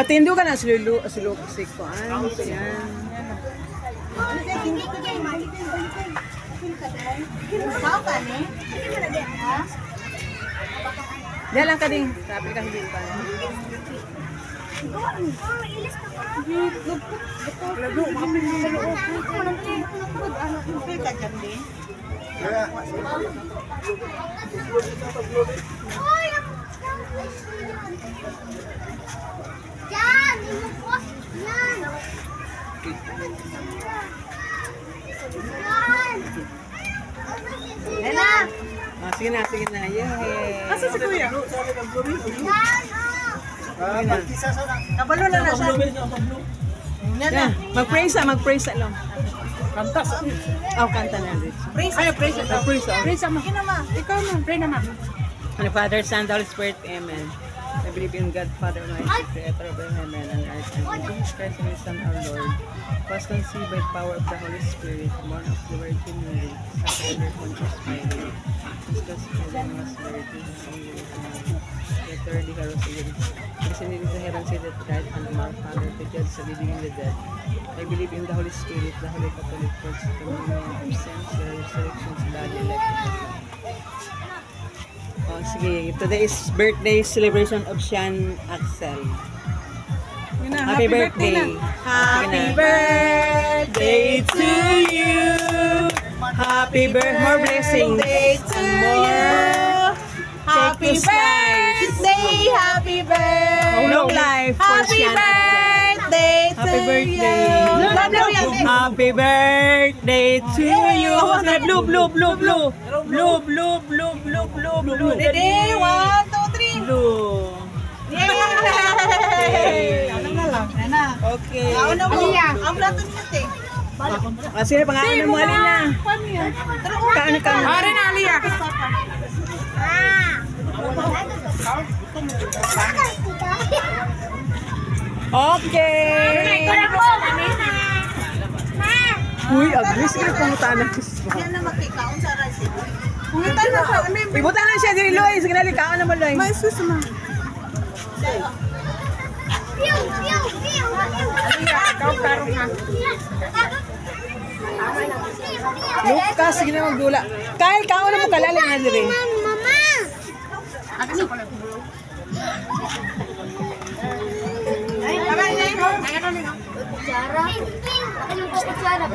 Patindo ka na siluk-sik ko. Ano yan? Diyan lang ka din. Sabi ka hindi pa. Yan! Imupos! Yan! Yan na! Oh, sige na, sige na. Yay! Asa si Kuya? Yan! Kabalo na na siya. Yan na. Mag-praise lang. Kanta sa. Oh, kanta na. Praise. Ay, praise. Mag-praise ako. Praise mo. Ikaw na. Pray naman. In the Father, Son, Holy Spirit, Amen. I believe in God, Father, Almighty, Creator of heaven and earth, and in Jesus Christ, His Son, our Lord, who was conceived by the power of the Holy Spirit, born of the Virgin Mary, suffered under Pontius Pilate, was crucified and was buried, the third day he rose again. He ascended into heaven, seated at the right hand of our Father, to judge the living and the dead. I believe in the Holy Spirit, the Holy Catholic Church, the communion of saints, the resurrection of the body, and life eternal. Oh, sige, today is birthday celebration of Sean Axel. Happy birthday! Happy birthday to you! Happy birthday! More blessings! And more! Happy birthday! Happy birthday! Long life for Sean Axel! Happy birthday! Happy birthday to you! Blue, blue, blue, blue! Blue, blue, blue, blue, blue, blue! Ready? 1, 2, 3. Blue! Yay! Ano na lang? Nana. Okay. Ano mo? Ang plato niya, te. Sige, pangalan mo, Alina. Paano yan? Kaano ka? Pare na, Aliyah. Okay! Uy, agres ka pumunta na. Yan na makikaon sa rasi. Pumunta na sa amin. Ibutan na siya, diri Loy. Sige na, likaon naman, Loy. May susuma. Ikaw karong ha. Lucas, sige na magdula. Kyle, kaon na mo kalalim na diri. Mama! Ako sa pala. Bye-bye, Nay. Ay, ano nila? Kutsara? Ano yung kutsara?